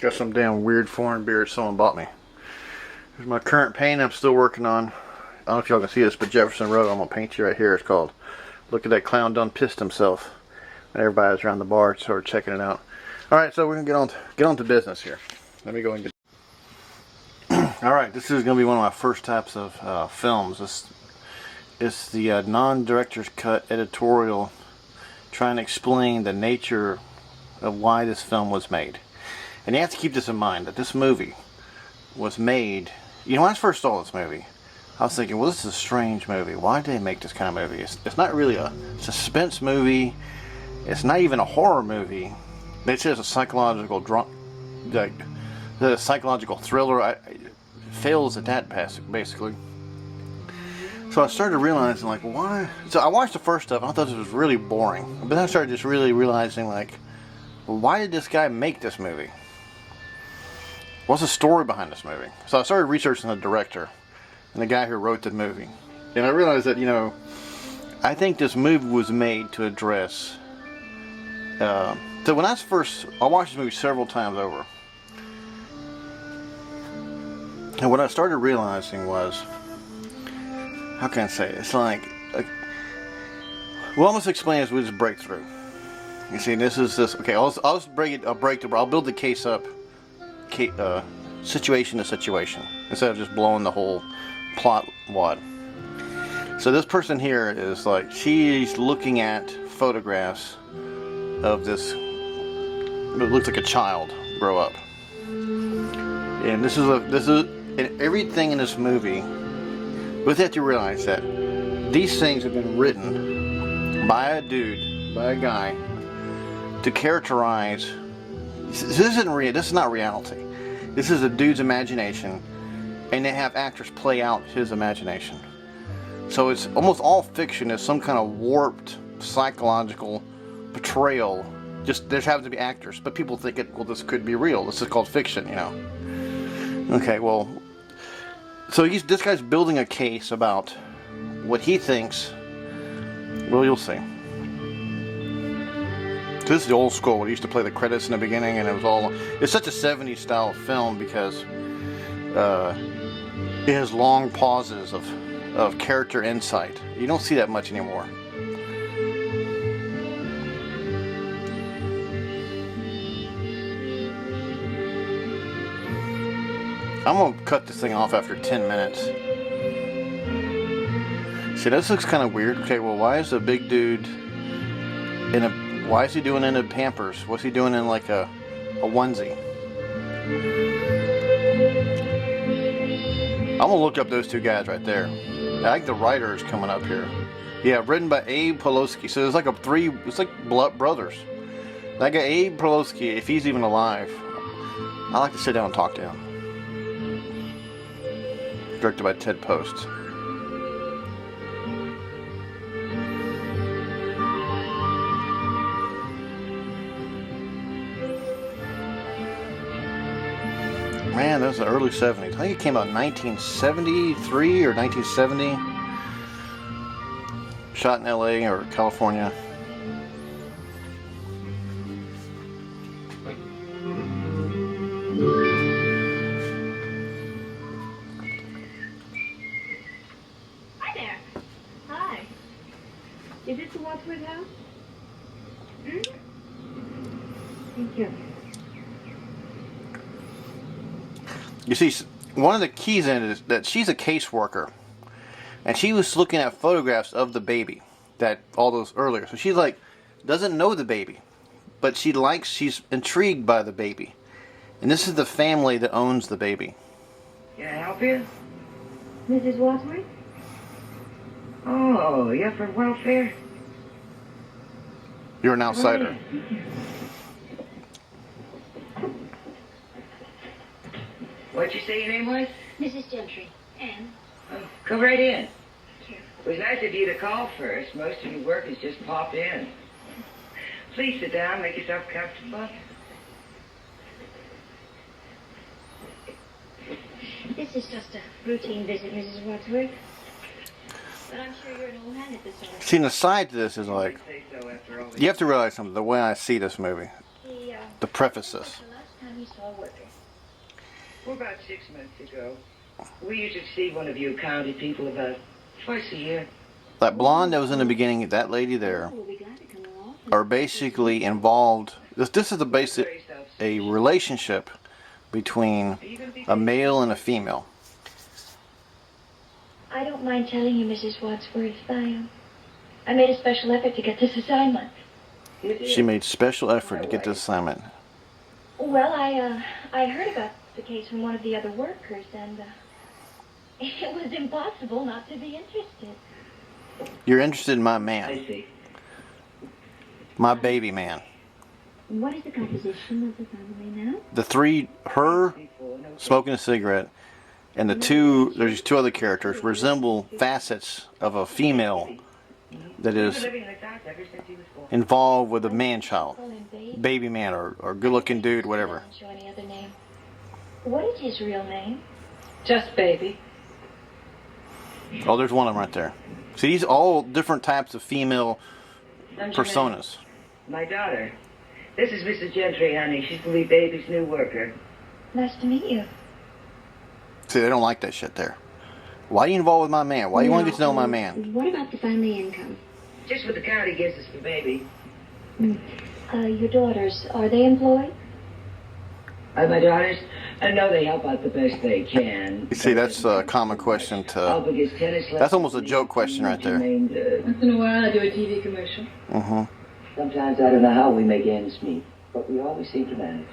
Got some damn weird foreign beer someone bought me. Here's my current painting I'm still working on. I don't know if y'all can see this, but Jefferson Road, I'm going to paint you right here. It's called Look at That Clown Done Pissed Himself. And everybody was around the bar sort of checking it out. Alright, so we're going to get on to business here. Let me go and get... Alright, this is going to be one of my first types of films. It's the non-director's cut editorial trying to explain the nature of why this film was made. And you have to keep this in mind, that this movie was made... You know, when I first saw this movie, I was thinking, well, this is a strange movie. Why did they make this kind of movie? It's not really a suspense movie. It's not even a horror movie. It's just a psychological the psychological thriller. It fails at that, basically. So I started realizing, like, why? So I watched the first stuff, and I thought this was really boring. But then I started just really realizing, like, well, why did this guy make this movie? What's the story behind this movie? So I started researching the director and the guy who wrote the movie. And I realized that, you know, I think this movie was made to address... so when I watched this movie several times over. And what I started realizing was... How can I say it? It's like well, almost explain this with this breakthrough. You see, this. Okay, I'll build the case up, situation to situation, instead of just blowing the whole plot wad. So this person here is like, she's looking at photographs of this. It looks like a child grow up, and this is and everything in this movie. But you have to realize that these things have been written by a guy, to characterize. This is not reality. This is a dude's imagination, and they have actors play out his imagination. So it's almost all fiction is some kind of warped psychological portrayal. Just there happens to be actors, but people think this could be real. This is called fiction, you know. Okay, well. So this guy's building a case about what he thinks. Well, you'll see. This is the old school. We used to play the credits in the beginning, and it's such a 70s style film because it has long pauses of character insight. You don't see that much anymore. I'm going to cut this thing off after 10 minutes. See, this looks kind of weird. Okay, well, why is a big dude why is he doing in a Pampers? What's he doing in like a onesie? I'm going to look up those two guys right there. I think the writer is coming up here. Yeah, written by Abe Pawlowski. So it's like brothers. That guy, Abe Pawlowski, if he's even alive, I like to sit down and talk to him. Directed by Ted Post. Man, that was the early 70s. I think it came out in 1973 or 1970. Shot in LA or California. Is this the Wadsworth house? Hmm? Thank you. You see, one of the keys in it is that she's a caseworker. And she was looking at photographs of the baby. All those earlier. So she's like, doesn't know the baby. But she's intrigued by the baby. And this is the family that owns the baby. Can I help you? Mrs. Wadsworth? Oh, you're from welfare? You're an outsider. What'd you say your name was? Mrs. Gentry. Anne. Oh, come right in. Thank you. It was nice of you to call first. Most of you workers just pop in. Please sit down, make yourself comfortable. This is just a routine visit, Mrs. Wadsworth. But I'm sure you're an old hand at this sort of thing. See, the side to this is like, Say so after all you have to realize something, the way I see this movie, to preface this. The last time you saw a worker? Well, about 6 months ago. We usually see one of you county people about twice a year. That blonde that was in the beginning, that lady there, We'll be glad to come along. are basically involved. This is a relationship between a male and a female. I don't mind telling you, Mrs. Wadsworth, I made a special effort to get this assignment. She made special effort to get this assignment. Well, I heard about the case from one of the other workers, and it was impossible not to be interested. You're interested in my I man, see. my baby man. What is the composition of the family now? The three, her smoking a cigarette, and there's these two other characters, resemble facets of a female that is Living like that ever since he was born. involved with a man-child, Call him Babe. baby man, or good-looking dude, whatever. Doesn't show any other name. What is his real name? Just baby. Oh, there's one of them right there. See, these all different types of female I'm Jeanette. personas. My daughter. This is Mrs. Gentry, honey. She's the wee baby's new worker. Nice to meet you. See, they don't like that shit there. Why are you involved with my man? Why do you want to get to know my man? What about the family income? Just what the county gives us for baby. Your daughters, are they employed? My daughters? No, they help out the best they can. You see, that's a common question Help to. with his tennis lessons. That's almost a joke question right there. Once in a while I do a TV commercial. Sometimes I don't know how we make ends meet, but we always seem to manage.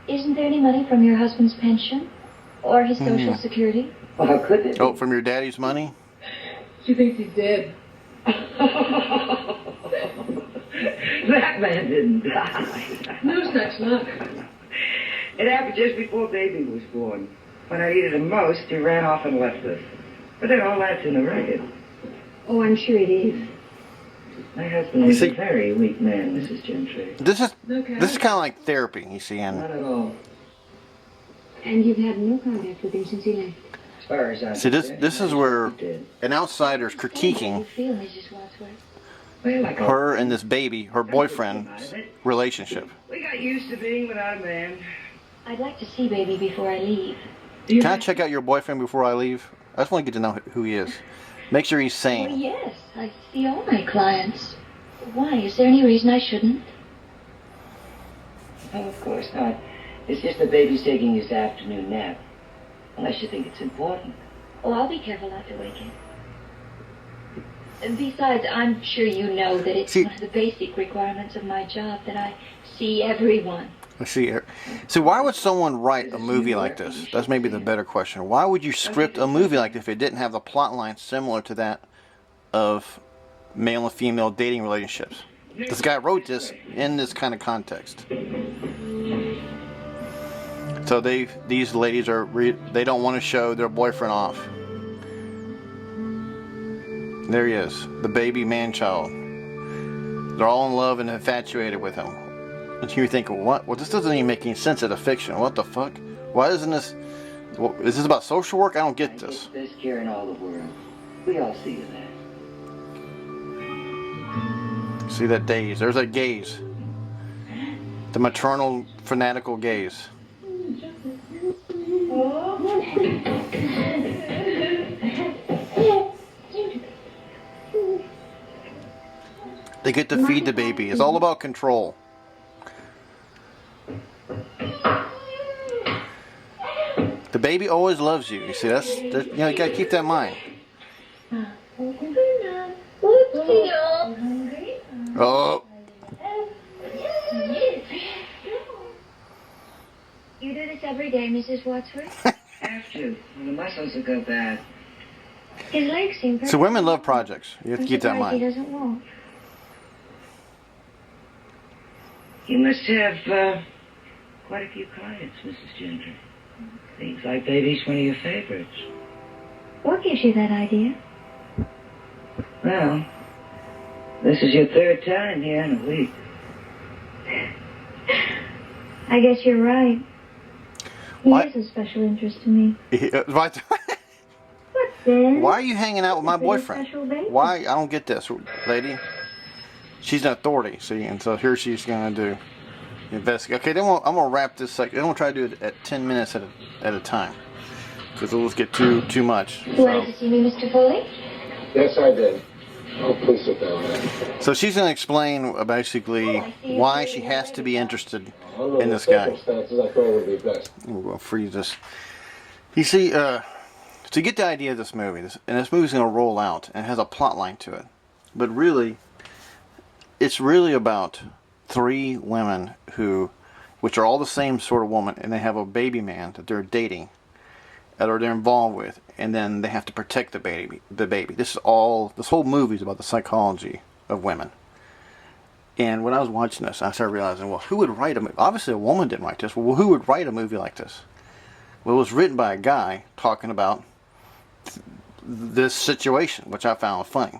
Isn't there any money from your husband's pension? Or his social security? Well, how could it? Oh, from your daddy's money? She thinks he's dead. That man didn't die. No such luck. It happened just before baby was born. When I needed him most, he ran off and left us. But then all that's in the record. Oh, I'm sure it is. My husband was See- a very weak man, Mrs. Gentry. This is Okay. this is kind of like therapy, you see, and Not at all. And you've had no contact with him since he left? As far as I'm see this concerned, this is where he did. an outsider's How do critiquing you feel, Mrs. Wadsworth? Well, like her and this baby, her boyfriend's relationship. we got used to being without a man. I'd like to see baby before I leave. Can I check out your boyfriend before I leave? I just want to get to know who he is. Make sure he's Oh, sane. yes. I see all my clients. Why? Is there any reason I shouldn't? No, of course not. It's just the baby's taking his afternoon nap. Unless you think it's important. Oh, I'll be careful not to wake him. And besides, I'm sure you know that it's See- one of the basic requirements of my job that I see everyone. Let's see here. So why would someone write a movie like this? That's maybe the better question. Why would you script a movie like this if it didn't have the plot line similar to that of male and female dating relationships? This guy wrote this in this kind of context. So these ladies they don't want to show their boyfriend off. There he is, the baby man-child. They're all in love and infatuated with him. And you're thinking, what? Well, this doesn't even make any sense in a fiction. What the fuck? Why isn't this? Is this about social work? I don't get this. There's care in all the world. We all see that. See that gaze? There's that gaze. The maternal, fanatical gaze. They get to feed the baby. It's all about control. The baby always loves you. You see, that's you know, you gotta keep that in mind. Oh, You do this every day, Mrs. Wadsworth? Have to. When the muscles will go bad. His legs seem perfect. so women love projects. You have to I'm keep that in surprised he mind. doesn't walk. You must have quite a few clients, Mrs. Gentry. Seems like baby's one of your favorites. What gives you that idea? Well, this is your third time here in a week. I guess you're right. He What? is a special interest to me. Why But then... are you hanging out with my It's a boyfriend? special baby. Why? I don't get this, lady. She's an authority, see, and so here she's gonna do. investigate. Okay, then I'm gonna wrap this. Then we'll try to do it at 10 minutes at a time, because it'll just get too much. You wanted to see me, Mr. Foley? Yes, I did. Oh, please sit down, man. So she's gonna explain basically why she has to be interested Under in the this guy. circumstances, I thought it would be best. We're gonna freeze this. You see, to get the idea of this movie, this movie's gonna roll out and it has a plot line to it, but really, it's really about 3 women which are all the same sort of woman, and they have a baby man that they're dating, or they're involved with, and then they have to protect the baby. This whole movie is about the psychology of women. And when I was watching this, I started realizing, well, who would write a movie? Obviously, a woman didn't write this. Well, who would write a movie like this? Well, it was written by a guy talking about this situation, which I found funny.